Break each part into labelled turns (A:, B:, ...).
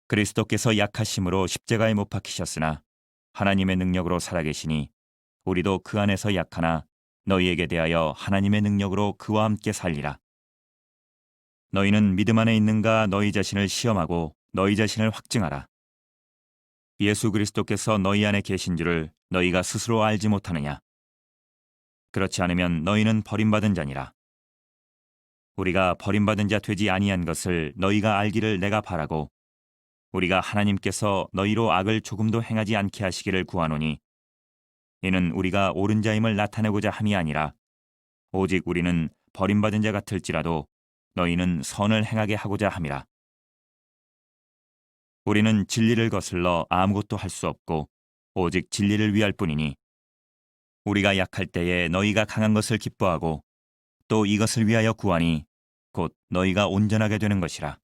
A: 그리스도께서 약하심으로 십자가에 못 박히셨으나 하나님의 능력으로 살아계시니 우리도 그 안에서 약하나 너희에게 대하여 하나님의 능력으로 그와 함께 살리라. 너희는 믿음 안에 있는가 너희 자신을 시험하고 너희 자신을 확증하라. 예수 그리스도께서 너희 안에 계신 줄을 너희가 스스로 알지 못하느냐? 그렇지 않으면 너희는 버림받은 자니라. 우리가 버림받은 자 되지 아니한 것을 너희가 알기를 내가 바라고 우리가 하나님께서 너희로 악을 조금도 행하지 않게 하시기를 구하노니 이는 우리가 옳은 자임을 나타내고자 함이 아니라 오직 우리는 버림받은 자 같을지라도 너희는 선을 행하게 하고자 함이라. 우리는 진리를 거슬러 아무것도 할 수 없고 오직 진리를 위할 뿐이니 우리가 약할 때에 너희가 강한 것을 기뻐하고 또 이것을 위하여 구하니 곧 너희가 온전하게 되는 것이라.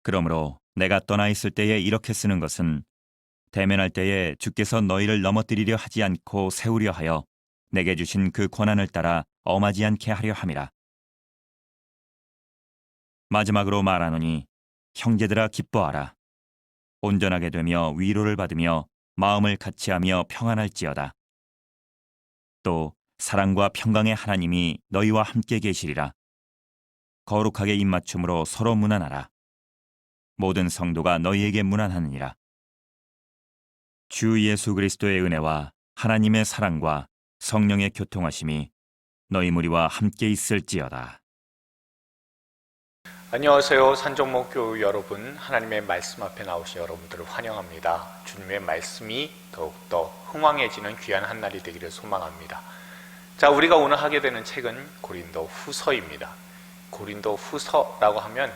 A: 그러므로 내가 떠나 있을 때에 이렇게 쓰는 것은 대면할 때에 주께서 너희를 넘어뜨리려 하지 않고 세우려 하여 내게 주신 그 권한을 따라 엄하지 않게 하려 함이라. 마지막으로 말하노니 형제들아 기뻐하라. 온전하게 되며 위로를 받으며 마음을 같이하며 평안할지어다. 또 사랑과 평강의 하나님이 너희와 함께 계시리라. 거룩하게 입맞춤으로 서로 문안하라. 모든 성도가 너희에게 문안하느니라. 주 예수 그리스도의 은혜와 하나님의 사랑과 성령의 교통하심이 너희 무리와 함께 있을지어다.
B: 안녕하세요. 산정목교 여러분, 하나님의 말씀 앞에 나오신 여러분들을 환영합니다. 주님의 말씀이 더욱더 흥왕해지는 귀한 한 날이 되기를 소망합니다. 자, 우리가 오늘 하게 되는 책은 고린도 후서입니다. 고린도 후서라고 하면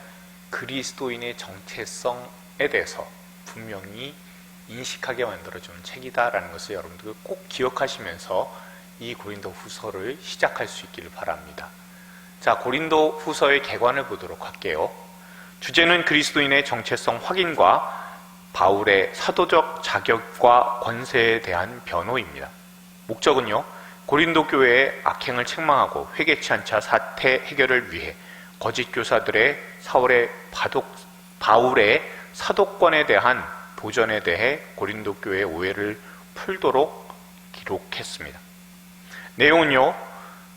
B: 그리스도인의 정체성에 대해서 분명히 인식하게 만들어주는 책이다라는 것을 여러분들 꼭 기억하시면서 이 고린도 후서를 시작할 수 있기를 바랍니다. 자, 고린도 후서의 개관을 보도록 할게요. 주제는 그리스도인의 정체성 확인과 바울의 사도적 자격과 권세에 대한 변호입니다. 목적은요, 고린도 교회의 악행을 책망하고 회개치 않자 사태 해결을 위해 거짓 교사들의 바울의 사도권에 대한 도전에 대해 고린도 교회의 오해를 풀도록 기록했습니다. 내용은요,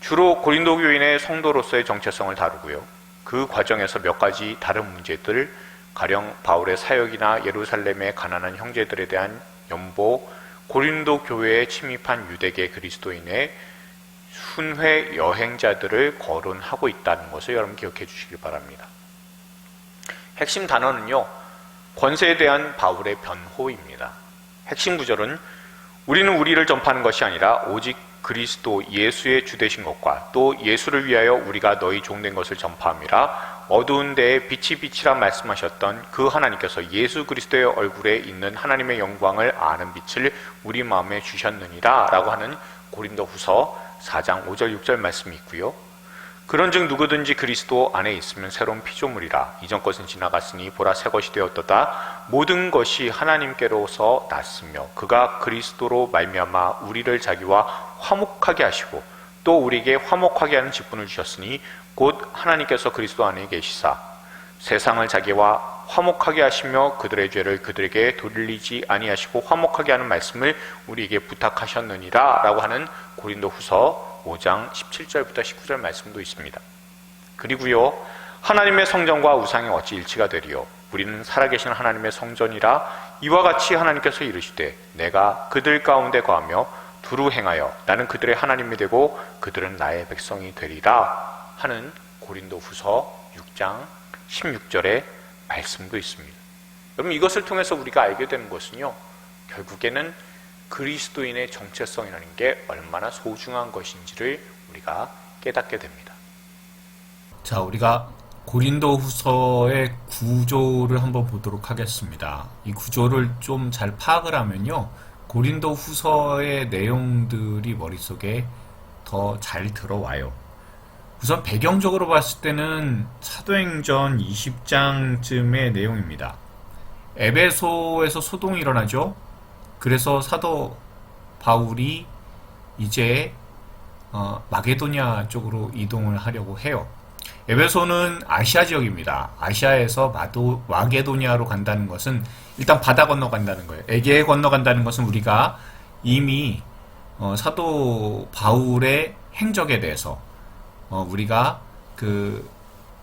B: 주로 고린도 교인의 성도로서의 정체성을 다루고요. 그 과정에서 몇 가지 다른 문제들, 가령 바울의 사역이나 예루살렘의 가난한 형제들에 대한 연보, 고린도 교회에 침입한 유대계 그리스도인의 순회 여행자들을 거론하고 있다는 것을 여러분 기억해 주시기 바랍니다. 핵심 단어는요, 권세에 대한 바울의 변호입니다. 핵심 구절은 우리는 우리를 전파하는 것이 아니라 오직 그리스도 예수의 주되신 것과 또 예수를 위하여 우리가 너희 종된 것을 전파함이라. 어두운 데에 빛이 빛이라 말씀하셨던 그 하나님께서 예수 그리스도의 얼굴에 있는 하나님의 영광을 아는 빛을 우리 마음에 주셨느니라 라고 하는 고린도 후서 4장 5절 6절 말씀이 있고요. 그런즉 누구든지 그리스도 안에 있으면 새로운 피조물이라. 이전 것은 지나갔으니 보라 새 것이 되었도다. 모든 것이 하나님께로서 났으며 그가 그리스도로 말미암아 우리를 자기와 화목하게 하시고 또 우리에게 화목하게 하는 직분을 주셨으니 곧 하나님께서 그리스도 안에 계시사 세상을 자기와 화목하게 하시며 그들의 죄를 그들에게 돌리지 아니하시고 화목하게 하는 말씀을 우리에게 부탁하셨느니라 라고 하는 고린도 후서 5장 17절부터 19절 말씀도 있습니다. 그리고요, 하나님의 성전과 우상이 어찌 일치가 되리요? 우리는 살아계신 하나님의 성전이라. 이와 같이 하나님께서 이르시되 내가 그들 가운데 거하며 두루 행하여 나는 그들의 하나님이 되고 그들은 나의 백성이 되리라 하는 고린도 후서 6장 16절의 말씀도 있습니다. 여러분, 이것을 통해서 우리가 알게 되는 것은요, 결국에는 그리스도인의 정체성이라는 게 얼마나 소중한 것인지를 우리가 깨닫게 됩니다.
C: 자, 우리가 고린도 후서의 구조를 한번 보도록 하겠습니다. 이 구조를 좀 잘 파악을 하면요, 고린도 후서의 내용들이 머릿속에 더 잘 들어와요. 우선 배경적으로 봤을 때는 사도행전 20장쯤의 내용입니다. 에베소에서 소동이 일어나죠. 그래서 사도 바울이 이제 마게도냐 쪽으로 이동을 하려고 해요. 에베소는 아시아 지역입니다. 아시아에서 마게도니아로 간다는 것은 일단 바다 건너간다는 거예요. 에게에 건너간다는 것은 우리가 이미 사도 바울의 행적에 대해서 우리가 그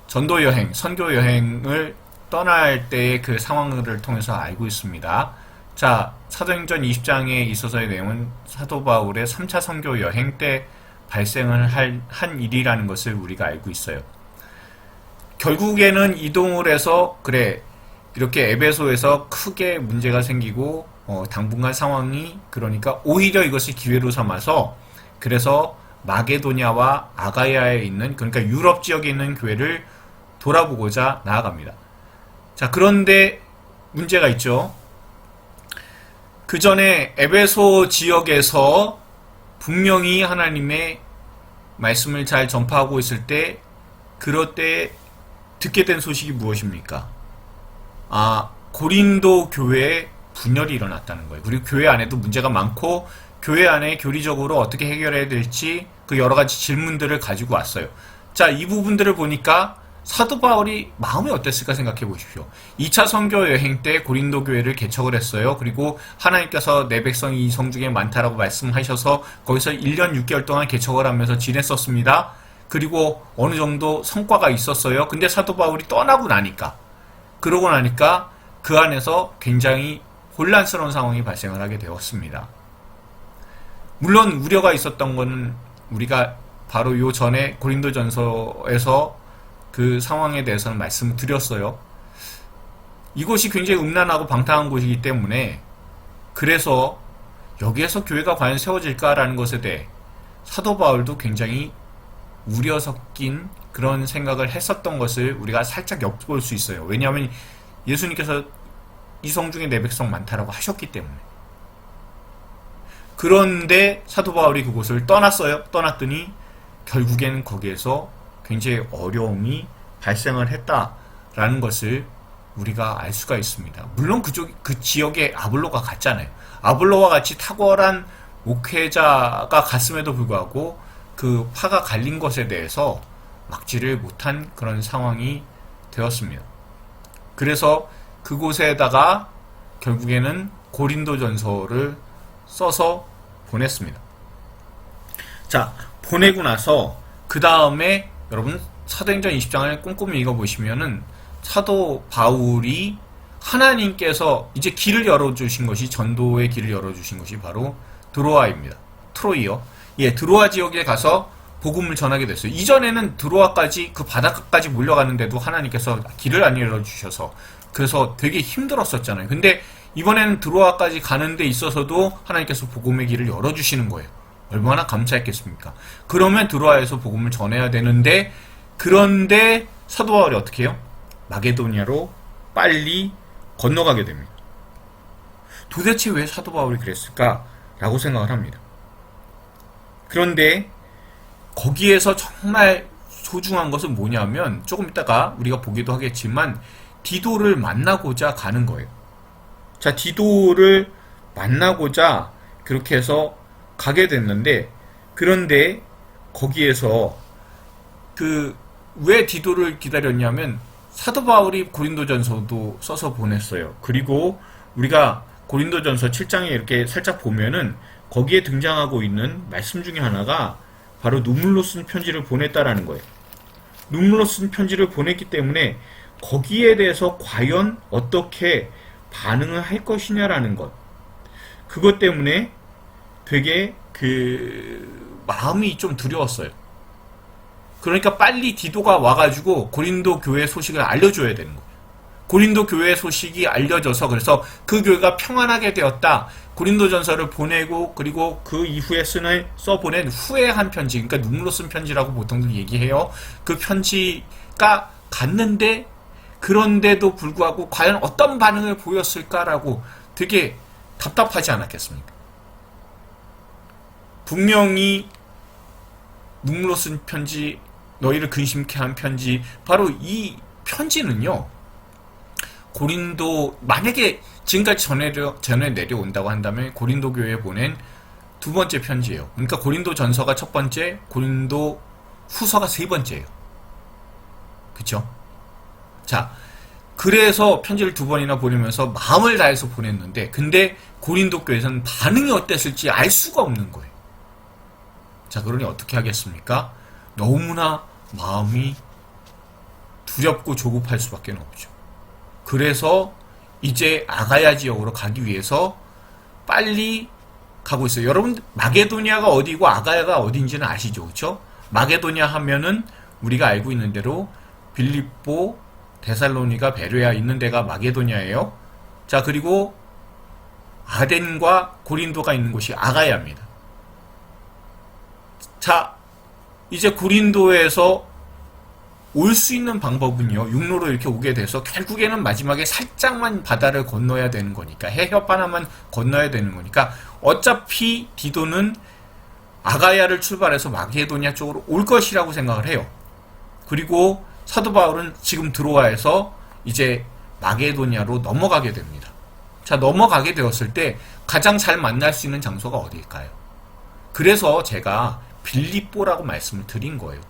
C: 전도 여행, 선교 여행을 떠날 때의 그 상황을 통해서 알고 있습니다. 자, 사도행전 20장에 있어서의 내용은 사도 바울의 3차 선교 여행 때 발생을 한 일이라는 것을 우리가 알고 있어요. 결국에는 이동을 해서 이렇게 에베소에서 크게 문제가 생기고 당분간 상황이 그러니까 오히려 이것을 기회로 삼아서 그래서 마게도냐와 아가야에 있는 그러니까 유럽 지역에 있는 교회를 돌아보고자 나아갑니다. 자, 그런데 문제가 있죠. 그 전에 에베소 지역에서 분명히 하나님의 말씀을 잘 전파하고 있을 때 그럴 때 듣게 된 소식이 무엇입니까? 고린도 교회에 분열이 일어났다는 거예요. 그리고 교회 안에도 문제가 많고 교회 안에 교리적으로 어떻게 해결해야 될지 그 여러 가지 질문들을 가지고 왔어요. 자, 이 부분들을 보니까 사도 바울이 마음이 어땠을까 생각해 보십시오. 2차 선교 여행 때 고린도 교회를 개척을 했어요. 그리고 하나님께서 내 백성이 이성 중에 많다라고 말씀하셔서 거기서 1년 6개월 동안 개척을 하면서 지냈었습니다. 그리고 어느 정도 성과가 있었어요. 근데 사도 바울이 그러고 나니까 그 안에서 굉장히 혼란스러운 상황이 발생을 하게 되었습니다. 물론 우려가 있었던 것은 우리가 바로 요 전에 고린도전서에서 그 상황에 대해서는 말씀을 드렸어요. 이곳이 굉장히 음란하고 방탕한 곳이기 때문에 그래서 여기에서 교회가 과연 세워질까라는 것에 대해 사도 바울도 굉장히 우려 섞인 그런 생각을 했었던 것을 우리가 살짝 엿볼 수 있어요. 왜냐하면 예수님께서 이성 중에 내 백성 많다라고 하셨기 때문에. 그런데 사도 바울이 그곳을 떠났더니 결국에는 거기에서 굉장히 어려움이 발생을 했다라는 것을 우리가 알 수가 있습니다. 물론 그 지역에 아볼로가 갔잖아요. 아볼로와 같이 탁월한 목회자가 갔음에도 불구하고 그 파가 갈린 것에 대해서 막지를 못한 그런 상황이 되었습니다. 그래서 그곳에다가 결국에는 고린도전서를 써서 보냈습니다. 자, 보내고 나서 그 다음에 여러분 사도행전 20장을 꼼꼼히 읽어보시면은 사도 바울이 하나님께서 이제 길을 열어주신 것이 전도의 길을 열어주신 것이 바로 드로아입니다. 트로이요. 드로아 지역에 가서 복음을 전하게 됐어요. 이전에는 드로아까지 그 바닷가까지 몰려가는데도 하나님께서 길을 안 열어주셔서 그래서 되게 힘들었었잖아요. 근데 이번에는 드로아까지 가는 데 있어서도 하나님께서 복음의 길을 열어주시는 거예요. 얼마나 감사했겠습니까? 그러면 드로아에서 복음을 전해야 되는데 그런데 사도 바울이 어떻게 해요? 마게도니아로 빨리 건너가게 됩니다. 도대체 왜 사도 바울이 그랬을까? 라고 생각을 합니다. 그런데 거기에서 정말 소중한 것은 뭐냐면 조금 이따가 우리가 보기도 하겠지만 디도를 만나고자 가는 거예요. 자, 디도를 만나고자 그렇게 해서 가게 됐는데 그런데 거기에서 왜 디도를 기다렸냐면 사도 바울이 고린도전서도 써서 보냈어요. 그리고 우리가 고린도전서 7장에 이렇게 살짝 보면은 거기에 등장하고 있는 말씀 중에 하나가 바로 눈물로 쓴 편지를 보냈다라는 거예요. 눈물로 쓴 편지를 보냈기 때문에 거기에 대해서 과연 어떻게 반응을 할 것이냐라는 것. 그것 때문에 되게 마음이 좀 두려웠어요. 그러니까 빨리 디도가 와가지고 고린도 교회 소식을 알려줘야 되는 거예요. 고린도 교회 소식이 알려져서 그래서 그 교회가 평안하게 되었다. 고린도전서를 보내고 그리고 그 이후에 써보낸 후에 한 편지, 그러니까 눈물로 쓴 편지라고 보통들 얘기해요. 그 편지가 갔는데 그런데도 불구하고 과연 어떤 반응을 보였을까라고 되게 답답하지 않았겠습니까? 분명히 눈물로 쓴 편지, 너희를 근심케 한 편지, 바로 이 편지는요, 고린도, 만약에 지금까지 전에 내려온다고 한다면 고린도 교회에 보낸 두 번째 편지예요. 그러니까 고린도 전서가 첫 번째, 고린도 후서가 세 번째예요. 그쵸? 자, 그래서 편지를 2번이나 보내면서 마음을 다해서 보냈는데, 근데 고린도 교회에서는 반응이 어땠을지 알 수가 없는 거예요. 자, 그러니 어떻게 하겠습니까? 너무나 마음이 두렵고 조급할 수밖에 없죠. 그래서 이제 아가야 지역으로 가기 위해서 빨리 가고 있어요. 여러분, 마게도니아가 어디고 아가야가 어딘지는 아시죠? 그렇죠? 마게도니아 하면은 우리가 알고 있는 대로 빌립보, 데살로니가, 베레아 있는 데가 마게도니아예요. 자, 그리고 아덴과 고린도가 있는 곳이 아가야입니다. 자, 이제 고린도에서 올 수 있는 방법은요, 육로로 이렇게 오게 돼서 결국에는 마지막에 살짝만 바다를 건너야 되는 거니까, 해협 하나만 건너야 되는 거니까, 어차피 디도는 아가야를 출발해서 마게도니아 쪽으로 올 것이라고 생각을 해요. 그리고 사도 바울은 지금 들어와서 이제 마게도니아로 넘어가게 됩니다. 자, 넘어가게 되었을 때 가장 잘 만날 수 있는 장소가 어디일까요? 그래서 제가 빌립보라고 말씀을 드린 거예요.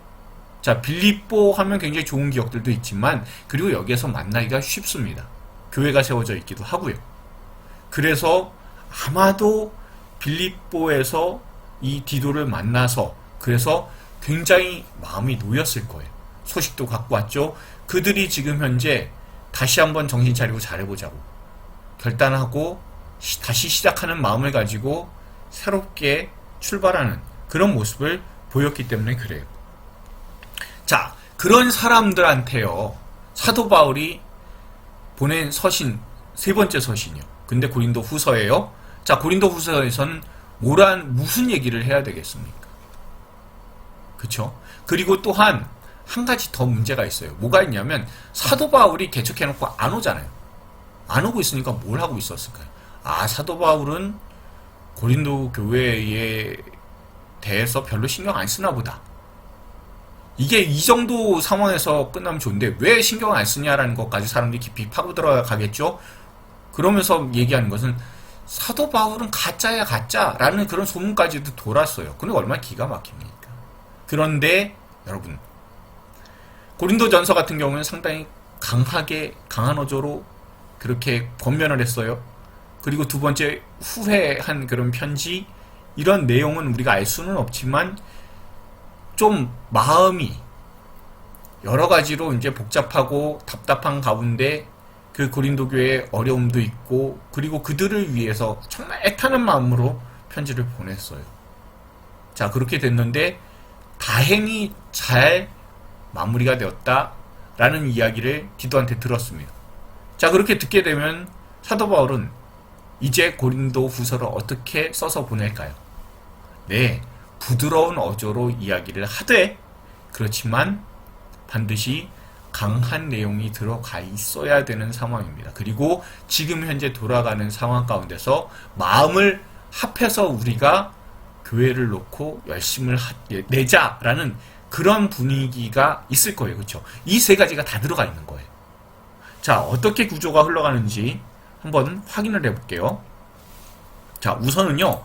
C: 자, 빌립보 하면 굉장히 좋은 기억들도 있지만, 그리고 여기에서 만나기가 쉽습니다. 교회가 세워져 있기도 하고요. 그래서 아마도 빌립보에서 이 디도를 만나서, 그래서 굉장히 마음이 놓였을 거예요. 소식도 갖고 왔죠. 그들이 지금 현재 다시 한번 정신 차리고 잘해보자고 결단하고 다시 시작하는 마음을 가지고 새롭게 출발하는 그런 모습을 보였기 때문에 그래요. 자, 그런 사람들한테요, 사도 바울이 보낸 서신, 3번째 서신이요. 근데 고린도 후서예요. 자, 고린도 후서에서는 무슨 얘기를 해야 되겠습니까? 그쵸? 그리고 또한 한 가지 더 문제가 있어요. 뭐가 있냐면, 사도 바울이 개척해놓고 안 오잖아요. 안 오고 있으니까 뭘 하고 있었을까요? 아, 사도 바울은 고린도 교회에 대해서 별로 신경 안 쓰나 보다. 이게 이 정도 상황에서 끝나면 좋은데 왜 신경 안 쓰냐라는 것까지 사람들이 깊이 파고 들어가겠죠. 그러면서 얘기하는 것은 사도 바울은 가짜야 가짜라는 그런 소문까지도 돌았어요. 근데 얼마나 기가 막힙니까? 그런데 여러분, 고린도전서 같은 경우는 상당히 강한 어조로 그렇게 권면을 했어요. 그리고 2번째 후회한 그런 편지, 이런 내용은 우리가 알 수는 없지만 좀 마음이 여러 가지로 이제 복잡하고 답답한 가운데 그 고린도 교회의 어려움도 있고, 그리고 그들을 위해서 정말 애타는 마음으로 편지를 보냈어요. 자, 그렇게 됐는데 다행히 잘 마무리가 되었다라는 이야기를 디도한테 들었습니다. 자, 그렇게 듣게 되면 사도 바울은 이제 고린도 후서를 어떻게 써서 보낼까요? 네, 부드러운 어조로 이야기를 하되, 그렇지만 반드시 강한 내용이 들어가 있어야 되는 상황입니다. 그리고 지금 현재 돌아가는 상황 가운데서 마음을 합해서 우리가 교회를 놓고 열심을 내자라는 그런 분위기가 있을 거예요. 그렇죠? 이 3가지가 다 들어가 있는 거예요. 자, 어떻게 구조가 흘러가는지 한번 확인을 해볼게요. 자, 우선은요,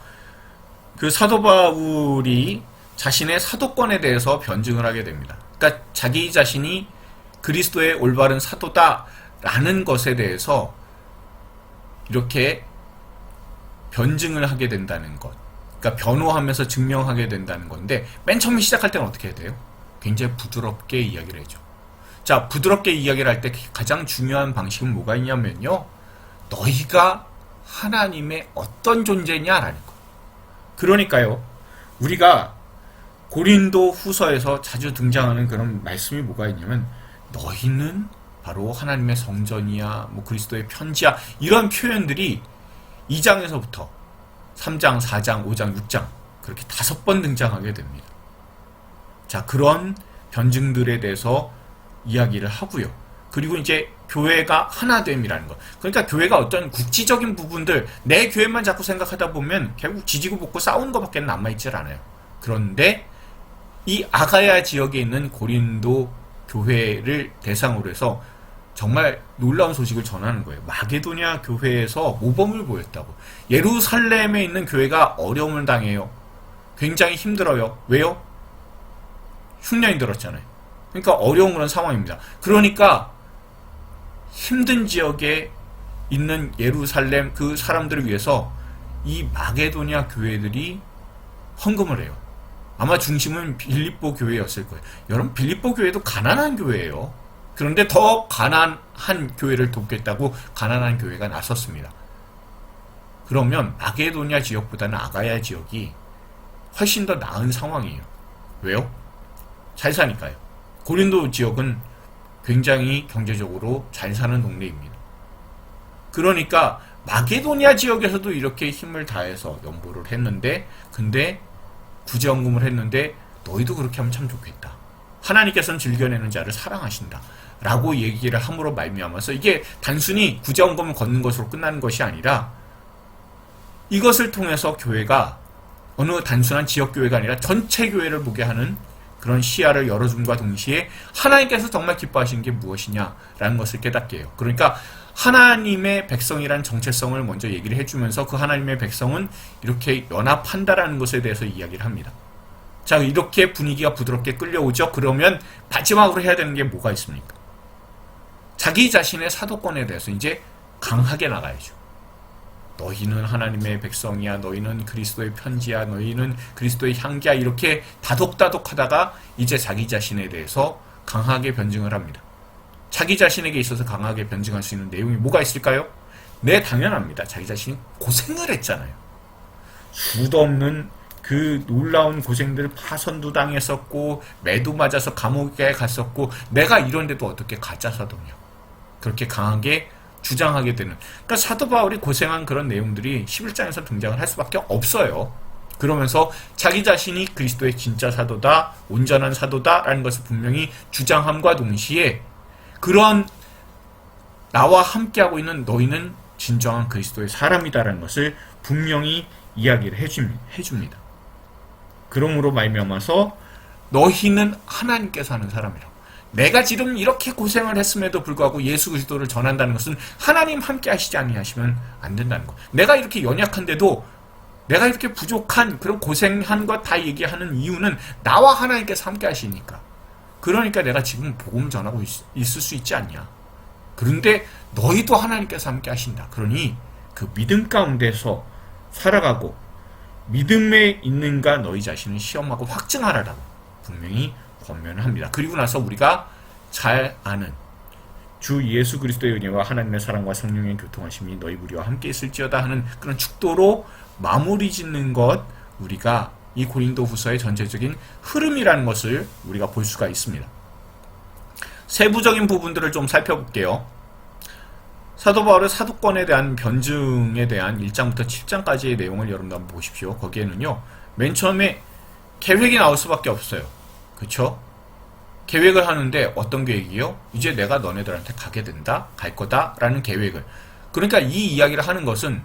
C: 그 사도 바울이 자신의 사도권에 대해서 변증을 하게 됩니다. 그러니까 자기 자신이 그리스도의 올바른 사도다라는 것에 대해서 이렇게 변증을 하게 된다는 것. 그러니까 변호하면서 증명하게 된다는 건데, 맨 처음에 시작할 때는 어떻게 해야 돼요? 굉장히 부드럽게 이야기를 해줘. 자, 부드럽게 이야기를 할 때 가장 중요한 방식은 뭐가 있냐면요, 너희가 하나님의 어떤 존재냐라는 거. 그러니까요, 우리가 고린도 후서에서 자주 등장하는 그런 말씀이 뭐가 있냐면, 너희는 바로 하나님의 성전이야, 뭐 그리스도의 편지야, 이런 표현들이 2장에서부터 3장, 4장, 5장, 6장 그렇게 5번 등장하게 됩니다. 자, 그런 변증들에 대해서 이야기를 하고요. 그리고 이제 교회가 하나됨이라는 것. 그러니까 교회가 어떤 국지적인 부분들, 내 교회만 자꾸 생각하다 보면 결국 지지고 볶고 싸우는 것밖에 남아있질 않아요. 그런데 이 아가야 지역에 있는 고린도 교회를 대상으로 해서 정말 놀라운 소식을 전하는 거예요. 마게도니아 교회에서 모범을 보였다고. 예루살렘에 있는 교회가 어려움을 당해요. 굉장히 힘들어요. 왜요? 흉년이 들었잖아요. 그러니까 어려운 그런 상황입니다. 그러니까 힘든 지역에 있는 예루살렘 그 사람들을 위해서 이 마게도냐 교회들이 헌금을 해요. 아마 중심은 빌립보 교회였을 거예요. 여러분, 빌립보 교회도 가난한 교회예요. 그런데 더 가난한 교회를 돕겠다고 가난한 교회가 나섰습니다. 그러면 마게도냐 지역보다는 아가야 지역이 훨씬 더 나은 상황이에요. 왜요? 잘 사니까요. 고린도 지역은 굉장히 경제적으로 잘 사는 동네입니다. 그러니까 마게도냐 지역에서도 이렇게 힘을 다해서 연보를 했는데, 근데 구제헌금을 했는데 너희도 그렇게 하면 참 좋겠다. 하나님께서는 즐겨내는 자를 사랑하신다. 라고 얘기를 함으로 말미암아서 이게 단순히 구제헌금을 걷는 것으로 끝나는 것이 아니라 이것을 통해서 교회가 어느 단순한 지역교회가 아니라 전체 교회를 보게 하는 그런 시야를 열어줌과 동시에 하나님께서 정말 기뻐하시는 게 무엇이냐라는 것을 깨닫게 해요. 그러니까 하나님의 백성이란 정체성을 먼저 얘기를 해주면서 그 하나님의 백성은 이렇게 연합한다라는 것에 대해서 이야기를 합니다. 자, 이렇게 분위기가 부드럽게 끌려오죠. 그러면 마지막으로 해야 되는 게 뭐가 있습니까? 자기 자신의 사도권에 대해서 이제 강하게 나가야죠. 너희는 하나님의 백성이야, 너희는 그리스도의 편지야, 너희는 그리스도의 향기야, 이렇게 다독다독 하다가 이제 자기 자신에 대해서 강하게 변증을 합니다. 자기 자신에게 있어서 강하게 변증할 수 있는 내용이 뭐가 있을까요? 네, 당연합니다. 자기 자신이 고생을 했잖아요. 수도 없는 그 놀라운 고생들, 파선도 당했었고 매도 맞아서 감옥에 갔었고, 내가 이런데도 어떻게 가짜 사도냐, 그렇게 강하게 주장하게 되는, 그러니까 사도 바울이 고생한 그런 내용들이 11장에서 등장을 할 수밖에 없어요. 그러면서 자기 자신이 그리스도의 진짜 사도다, 온전한 사도다라는 것을 분명히 주장함과 동시에 그런 나와 함께하고 있는 너희는 진정한 그리스도의 사람이다라는 것을 분명히 이야기를 해줍니다. 그러므로 말미암아서 너희는 하나님께서 하는 사람이라고. 내가 지금 이렇게 고생을 했음에도 불구하고 예수 그리스도를 전한다는 것은 하나님 함께 하시지 아니하시면 안 된다는 것. 내가 이렇게 연약한데도, 내가 이렇게 부족한 그런 고생한 것 다 얘기하는 이유는 나와 하나님께서 함께 하시니까. 그러니까 내가 지금 복음 전하고 있을 수 있지 않냐. 그런데 너희도 하나님께서 함께 하신다. 그러니 그 믿음 가운데서 살아가고 믿음에 있는가 너희 자신을 시험하고 확증하라라고 분명히 권면을 합니다. 그리고 나서 우리가 잘 아는 주 예수 그리스도의 은혜와 하나님의 사랑과 성령의 교통하심이 너희 무리와 함께 있을지어다 하는 그런 축도로 마무리 짓는 것, 우리가 이 고린도 후서의 전체적인 흐름이라는 것을 우리가 볼 수가 있습니다. 세부적인 부분들을 좀 살펴볼게요. 사도 바울의 사도권에 대한 변증에 대한 1장부터 7장까지의 내용을 여러분들 한번 보십시오. 거기에는요, 맨 처음에 계획이 나올 수밖에 없어요. 그렇죠? 계획을 하는데 어떤 계획이요? 이제 내가 너네들한테 가게 된다, 갈 거다라는 계획을. 그러니까 이 이야기를 하는 것은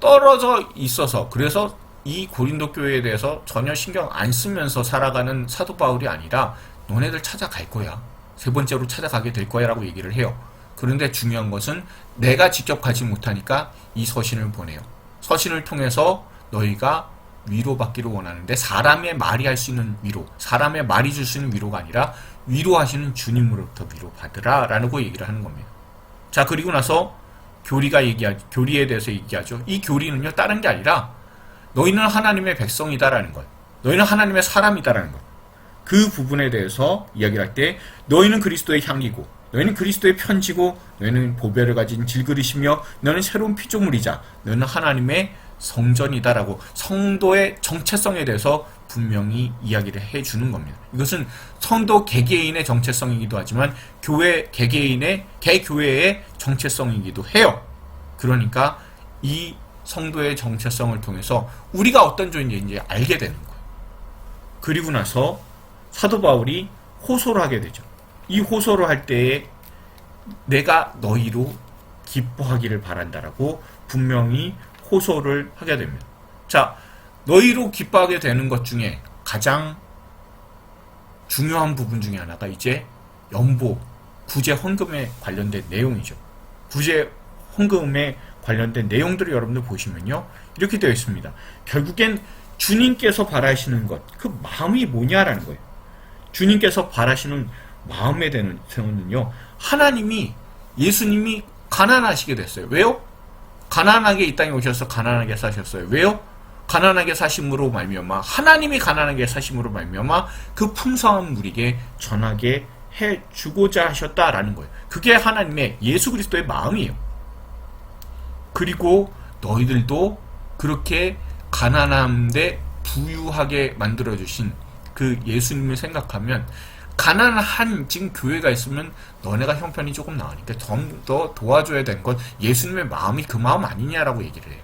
C: 떨어져 있어서, 그래서 이 고린도 교회에 대해서 전혀 신경 안 쓰면서 살아가는 사도 바울이 아니라 너네들 찾아갈 거야, 세 번째로 찾아가게 될 거야 라고 얘기를 해요. 그런데 중요한 것은 내가 직접 가지 못하니까 이 서신을 보내요. 서신을 통해서 너희가 위로받기를 원하는데, 사람의 말이 할 수 있는 위로, 사람의 말이 줄 수 있는 위로가 아니라 위로하시는 주님으로부터 위로받으라 라고 얘기를 하는 겁니다. 자, 그리고 나서 교리에 대해서 얘기하죠. 이 교리는요, 다른 게 아니라 너희는 하나님의 백성이다라는 것, 너희는 하나님의 사람이다라는 것, 그 부분에 대해서 이야기를 할 때 너희는 그리스도의 향기고, 너희는 그리스도의 편지고, 너희는 보배를 가진 질그릇이며, 너희는 새로운 피조물이자 너희는 하나님의 성전이다라고 성도의 정체성에 대해서 분명히 이야기를 해주는 겁니다. 이것은 성도 개개인의 정체성이기도 하지만 개교회의 정체성이기도 해요. 그러니까 이 성도의 정체성을 통해서 우리가 어떤 존재인지 알게 되는 거예요. 그리고 나서 사도 바울이 호소를 하게 되죠. 이 호소를 할 때에 내가 너희로 기뻐하기를 바란다라고 분명히 호소를 하게 됩니다. 자, 너희로 기뻐하게 되는 것 중에 가장 중요한 부분 중에 하나가 이제 연보, 구제 헌금에 관련된 내용이죠. 구제 헌금에 관련된 내용들을 여러분들 보시면요, 이렇게 되어 있습니다. 결국엔 주님께서 바라시는 것, 그 마음이 뭐냐라는 거예요. 주님께서 바라시는 마음에 대해서는요, 하나님이, 예수님이 가난하시게 됐어요. 왜요? 가난하게 이 땅에 오셔서 가난하게 사셨어요. 왜요? 가난하게 사심으로 말미암아, 하나님이 가난하게 사심으로 말미암아 그 풍성한 우리에게 전하게 해주고자 하셨다라는 거예요. 그게 하나님의 예수 그리스도의 마음이에요. 그리고 너희들도 그렇게 가난한데 부유하게 만들어주신 그 예수님을 생각하면, 가난한 지금 교회가 있으면 너네가 형편이 조금 나으니까 좀 더 도와줘야 되는 건 예수님의 마음이 그 마음 아니냐라고 얘기를 해요.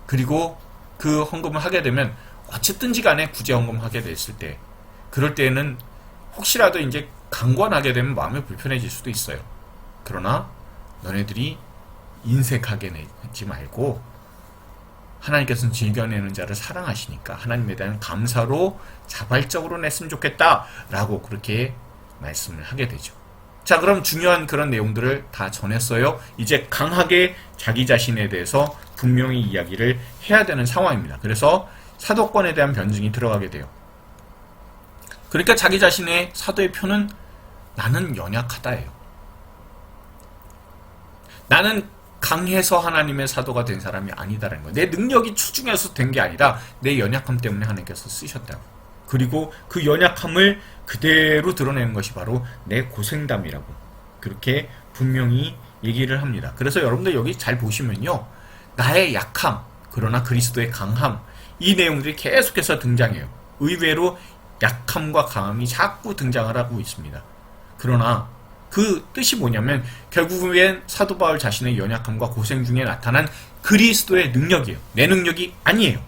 C: 그리고 그 헌금을 하게 되면 어쨌든지 간에 구제 헌금하게 됐을 때, 그럴 때에는 혹시라도 이제 강권하게 되면 마음이 불편해질 수도 있어요. 그러나 너네들이 인색하게 내지 말고, 하나님께서는 즐겨내는 자를 사랑하시니까 하나님에 대한 감사로 자발적으로 냈으면 좋겠다라고 그렇게 말씀을 하게 되죠. 자, 그럼 중요한 그런 내용들을 다 전했어요. 이제 강하게 자기 자신에 대해서 분명히 이야기를 해야 되는 상황입니다. 그래서 사도권에 대한 변증이 들어가게 돼요. 그러니까 자기 자신의 사도의 표는 나는 연약하다예요. 나는 강해서 하나님의 사도가 된 사람이 아니다라는 거예요. 내 능력이 추중해서 된 게 아니라 내 연약함 때문에 하나님께서 쓰셨다고. 그리고 그 연약함을 그대로 드러내는 것이 바로 내 고생담이라고 그렇게 분명히 얘기를 합니다. 그래서 여러분들 여기 잘 보시면요, 나의 약함, 그러나 그리스도의 강함, 이 내용들이 계속해서 등장해요. 의외로 약함과 강함이 자꾸 등장을 하고 있습니다. 그러나 그 뜻이 뭐냐면 결국엔 사도 바울 자신의 연약함과 고생 중에 나타난 그리스도의 능력이에요. 내 능력이 아니에요.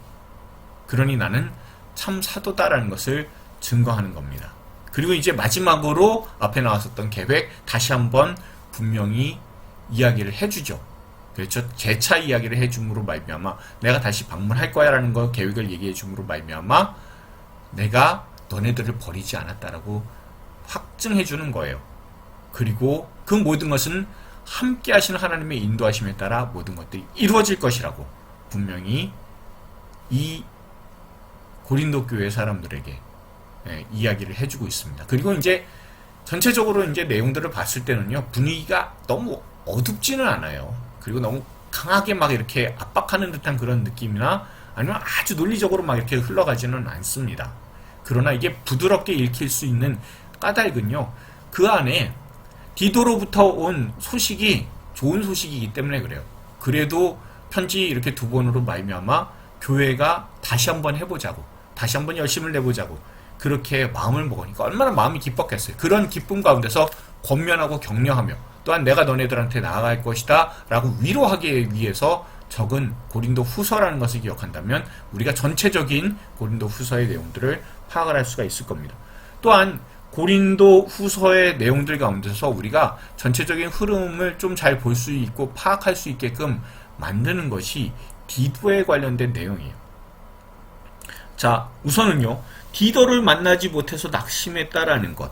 C: 그러니 나는 참 사도다라는 것을 증거하는 겁니다. 그리고 이제 마지막으로 앞에 나왔었던 계획, 다시 한번 분명히 이야기를 해주죠. 그렇죠? 재차 이야기를 해줌으로 말미암아 내가 다시 방문할 거야라는 거 계획을 얘기해 줌으로 말미암아 내가 너네들을 버리지 않았다라고 확증해 주는 거예요. 그리고 그 모든 것은 함께 하시는 하나님의 인도하심에 따라 모든 것들이 이루어질 것이라고 분명히 이 고린도 교회 사람들에게 이야기를 해주고 있습니다. 그리고 이제 전체적으로 이제 내용들을 봤을 때는요, 분위기가 너무 어둡지는 않아요. 그리고 너무 강하게 막 이렇게 압박하는 듯한 그런 느낌이나 아니면 아주 논리적으로 막 이렇게 흘러가지는 않습니다. 그러나 이게 부드럽게 읽힐 수 있는 까닭은요, 그 안에 디도로부터 온 소식이 좋은 소식이기 때문에 그래요. 그래도 편지 이렇게 두 번으로 말미암아 교회가 다시 한번 해보자고, 다시 한번 열심을 내보자고 그렇게 마음을 먹으니까 얼마나 마음이 기뻤겠어요. 그런 기쁨 가운데서 권면하고 격려하며 또한 내가 너네들한테 나아갈 것이다 라고 위로하기 위해서 적은 고린도 후서라는 것을 기억한다면 우리가 전체적인 고린도 후서의 내용들을 파악을 할 수가 있을 겁니다. 또한 고린도 후서의 내용들 가운데서 우리가 전체적인 흐름을 좀 잘 볼 수 있고 파악할 수 있게끔 만드는 것이 디도에 관련된 내용이에요. 자, 우선은요, 디도를 만나지 못해서 낙심했다라는 것.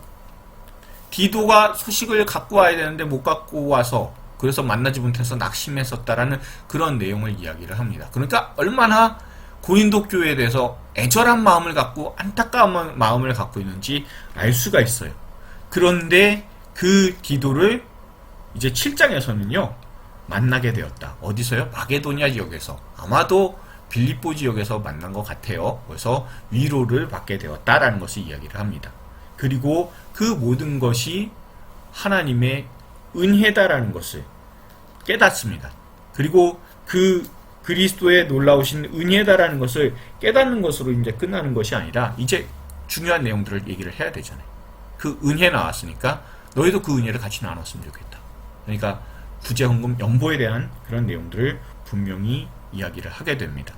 C: 디도가 소식을 갖고 와야 되는데 못 갖고 와서 그래서 만나지 못해서 낙심했었다라는 그런 내용을 이야기를 합니다. 그러니까 얼마나 고린도 교회에 대해서 애절한 마음을 갖고 안타까운 마음을 갖고 있는지 알 수가 있어요. 그런데 그 디도를 이제 7장에서는요 만나게 되었다. 어디서요? 마게도냐 지역에서, 아마도 빌립보 지역에서 만난 것 같아요. 그래서 위로를 받게 되었다라는 것을 이야기를 합니다. 그리고 그 모든 것이 하나님의 은혜다라는 것을 깨닫습니다. 그리고 그 그리스도의 놀라우신 은혜다라는 것을 깨닫는 것으로 이제 끝나는 것이 아니라 이제 중요한 내용들을 얘기를 해야 되잖아요. 그 은혜 나왔으니까 너희도 그 은혜를 같이 나눴으면 좋겠다. 그러니까 구제헌금 연보에 대한 그런 내용들을 분명히 이야기를 하게 됩니다.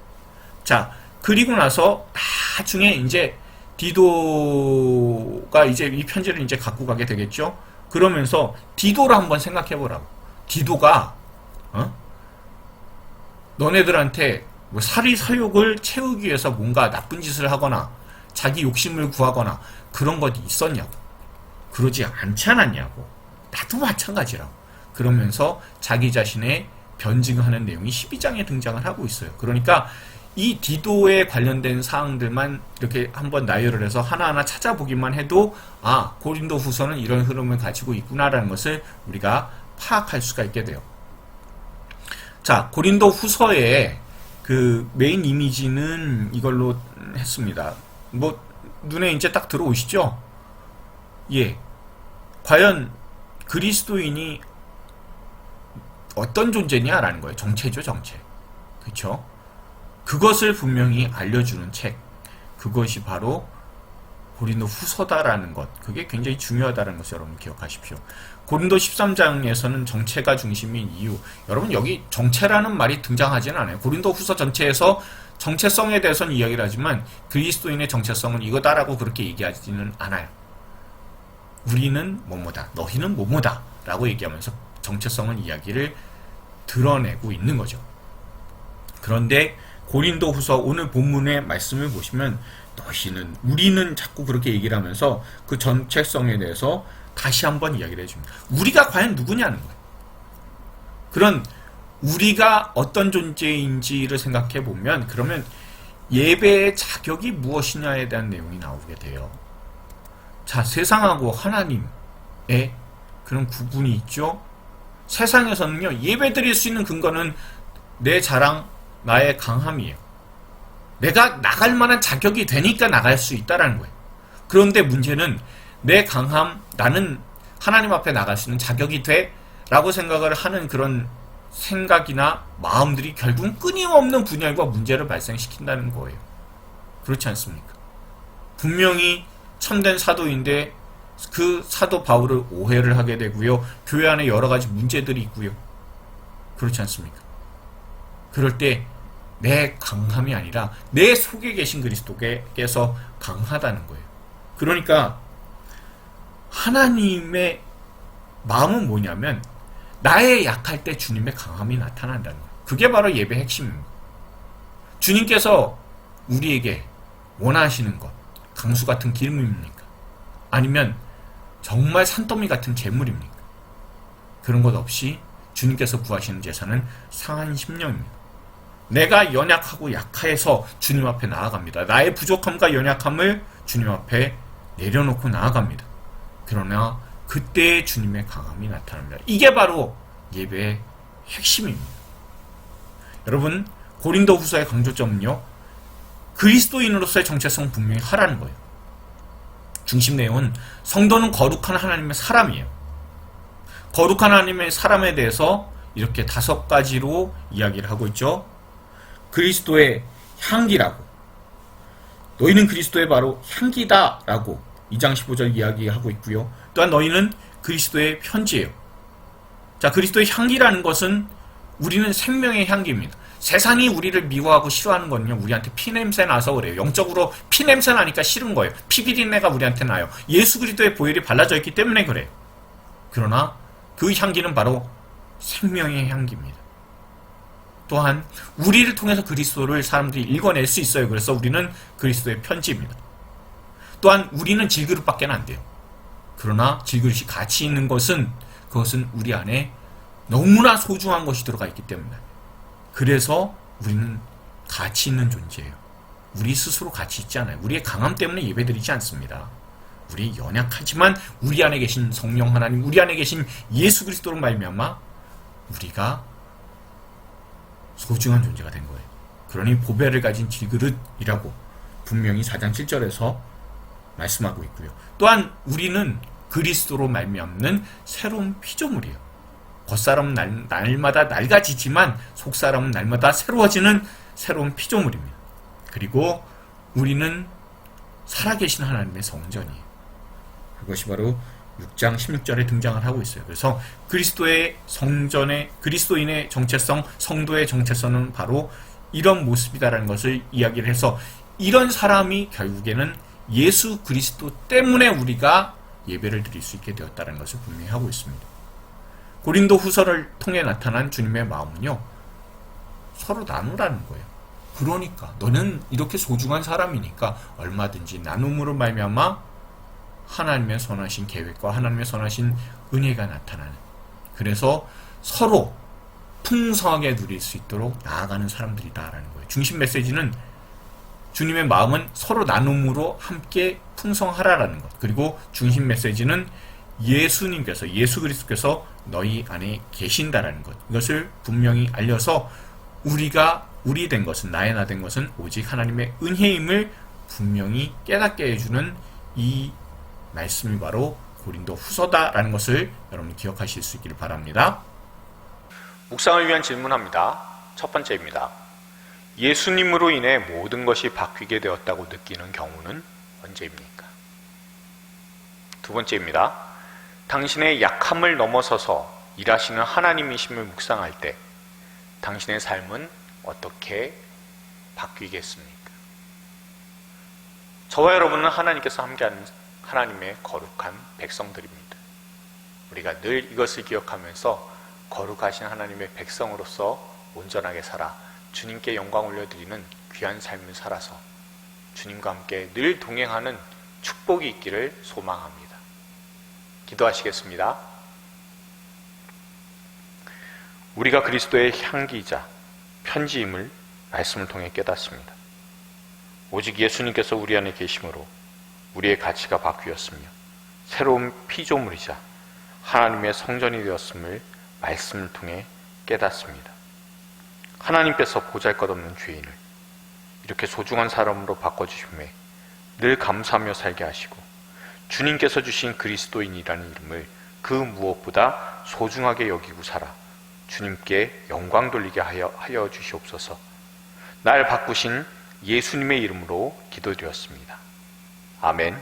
C: 자, 그리고 나서 나중에 이제 디도가 이제 이 편지를 이제 갖고 가게 되겠죠. 그러면서 디도를 한번 생각해 보라고. 디도가 너네들한테 뭐 사리사욕을 채우기 위해서 뭔가 나쁜 짓을 하거나 자기 욕심을 구하거나 그런 것이 있었냐고. 그러지 않지 않았냐고. 나도 마찬가지라고. 그러면서 자기 자신의 변증하는 내용이 12장에 등장을 하고 있어요. 그러니까 이 디도에 관련된 사항들만 이렇게 한번 나열을 해서 하나하나 찾아보기만 해도 고린도 후서는 이런 흐름을 가지고 있구나라는 것을 우리가 파악할 수가 있게 돼요. 자, 고린도 후서의 그 메인 이미지는 이걸로 했습니다. 뭐 눈에 이제 딱 들어오시죠? 예. 과연 그리스도인이 어떤 존재냐라는 거예요. 정체죠, 정체. 그렇죠? 그것을 분명히 알려주는 책. 그것이 바로 고린도 후서다라는 것. 그게 굉장히 중요하다는 것을 여러분 기억하십시오. 고린도 13장에서는 정체가 중심인 이유. 여러분 여기 정체라는 말이 등장하지는 않아요. 고린도 후서 전체에서 정체성에 대해서는 이야기를 하지만 그리스도인의 정체성은 이거다라고 그렇게 얘기하지는 않아요. 우리는 뭐뭐다. 너희는 뭐뭐다. 라고 얘기하면서 정체성은 이야기를 드러내고 있는 거죠. 그런데 고린도 후서 오늘 본문의 말씀을 보시면 너희는, 우리는 자꾸 그렇게 얘기를 하면서 그 정체성에 대해서 다시 한번 이야기를 해줍니다. 우리가 과연 누구냐는 거예요. 그런 우리가 어떤 존재인지를 생각해 보면 그러면 예배의 자격이 무엇이냐에 대한 내용이 나오게 돼요. 자, 세상하고 하나님의 그런 구분이 있죠. 세상에서는요, 예배 드릴 수 있는 근거는 내 자랑, 나의 강함이에요. 내가 나갈 만한 자격이 되니까 나갈 수 있다라는 거예요. 그런데 문제는 내 강함, 나는 하나님 앞에 나갈 수 있는 자격이 돼? 라고 생각을 하는 그런 생각이나 마음들이 결국은 끊임없는 분열과 문제를 발생시킨다는 거예요. 그렇지 않습니까? 분명히 참된 사도인데 그 사도 바울을 오해를 하게 되고요. 교회 안에 여러 가지 문제들이 있고요. 그렇지 않습니까? 그럴 때 내 강함이 아니라 내 속에 계신 그리스도께서 강하다는 거예요. 그러니까 하나님의 마음은 뭐냐면 나의 약할 때 주님의 강함이 나타난다는 거예요. 그게 바로 예배의 핵심입니다. 주님께서 우리에게 원하시는 것, 강수 같은 기름입니까? 아니면 정말 산더미 같은 재물입니까? 그런 것 없이 주님께서 구하시는 제사는 상한 심령입니다. 내가 연약하고 약해서 주님 앞에 나아갑니다. 나의 부족함과 연약함을 주님 앞에 내려놓고 나아갑니다. 그러나 그때 주님의 강함이 나타납니다. 이게 바로 예배의 핵심입니다. 여러분, 고린도 후서의 강조점은요, 그리스도인으로서의 정체성 분명히 하라는 거예요. 중심 내용은 성도는 거룩한 하나님의 사람이에요. 거룩한 하나님의 사람에 대해서 이렇게 5가지로 이야기를 하고 있죠. 그리스도의 향기라고, 너희는 그리스도의 바로 향기다 라고 2장 15절 이야기하고 있고요. 또한 너희는 그리스도의 편지예요. 자, 그리스도의 향기라는 것은 우리는 생명의 향기입니다. 세상이 우리를 미워하고 싫어하는 건요, 우리한테 피냄새 나서 그래요. 영적으로 피냄새 나니까 싫은 거예요. 피비린내가 우리한테 나요. 예수 그리스도의 보혈이 발라져 있기 때문에 그래요. 그러나 그 향기는 바로 생명의 향기입니다. 또한 우리를 통해서 그리스도를 사람들이 읽어낼 수 있어요. 그래서 우리는 그리스도의 편지입니다. 또한 우리는 질그릇밖에 안 돼요. 그러나 질그릇이 가치 있는 것은 그것은 우리 안에 너무나 소중한 것이 들어가 있기 때문에, 그래서 우리는 가치 있는 존재예요. 우리 스스로 가치 있지 않아요. 우리의 강함 때문에 예배드리지 않습니다. 우리 연약하지만 우리 안에 계신 성령 하나님, 우리 안에 계신 예수 그리스도로 말미암아 우리가 소중한 존재가 된 거예요. 그러니 보배를 가진 질그릇이라고 분명히 4장 7절에서 말씀하고 있고요. 또한 우리는 그리스도로 말미암는 새로운 피조물이에요. 겉사람은 날마다 낡아지지만 속사람은 날마다 새로워지는 새로운 피조물입니다. 그리고 우리는 살아계신 하나님의 성전이에요. 그것이 바로 6장 16절에 등장을 하고 있어요. 그래서 그리스도의 성전의, 그리스도인의 정체성, 성도의 정체성은 바로 이런 모습이다라는 것을 이야기를 해서, 이런 사람이 결국에는 예수 그리스도 때문에 우리가 예배를 드릴 수 있게 되었다는 것을 분명히 하고 있습니다. 고린도 후서를 통해 나타난 주님의 마음은요, 서로 나누라는 거예요. 그러니까 너는 이렇게 소중한 사람이니까 얼마든지 나눔으로 말미암아 하나님의 선하신 계획과 하나님의 선하신 은혜가 나타나는, 그래서 서로 풍성하게 누릴 수 있도록 나아가는 사람들이다라는 거예요. 중심 메시지는 주님의 마음은 서로 나눔으로 함께 풍성하라라는 것. 그리고 중심 메시지는 예수님께서, 예수 그리스도께서 너희 안에 계신다라는 것. 이것을 분명히 알려서 우리가 우리 된 것은, 나의 나 된 것은 오직 하나님의 은혜임을 분명히 깨닫게 해주는 이 말씀이 바로 고린도 후서다라는 것을 여러분 기억하실 수 있기를 바랍니다.
B: 묵상을 위한 질문합니다. 첫 번째입니다. 예수님으로 인해 모든 것이 바뀌게 되었다고 느끼는 경우는 언제입니까? 두 번째입니다. 당신의 약함을 넘어서서 일하시는 하나님이심을 묵상할 때 당신의 삶은 어떻게 바뀌겠습니까? 저와 여러분은 하나님께서 함께하는 하나님의 거룩한 백성들입니다. 우리가 늘 이것을 기억하면서 거룩하신 하나님의 백성으로서 온전하게 살아 주님께 영광 올려드리는 귀한 삶을 살아서 주님과 함께 늘 동행하는 축복이 있기를 소망합니다. 기도하시겠습니다. 우리가 그리스도의 향기이자 편지임을 말씀을 통해 깨닫습니다. 오직 예수님께서 우리 안에 계심으로 우리의 가치가 바뀌었으며 새로운 피조물이자 하나님의 성전이 되었음을 말씀을 통해 깨닫습니다. 하나님께서 보잘것없는 죄인을 이렇게 소중한 사람으로 바꿔주심에 늘 감사하며 살게 하시고 주님께서 주신 그리스도인이라는 이름을 그 무엇보다 소중하게 여기고 살아 주님께 영광 돌리게 하여 주시옵소서. 날 바꾸신 예수님의 이름으로 기도드렸습니다. 아멘.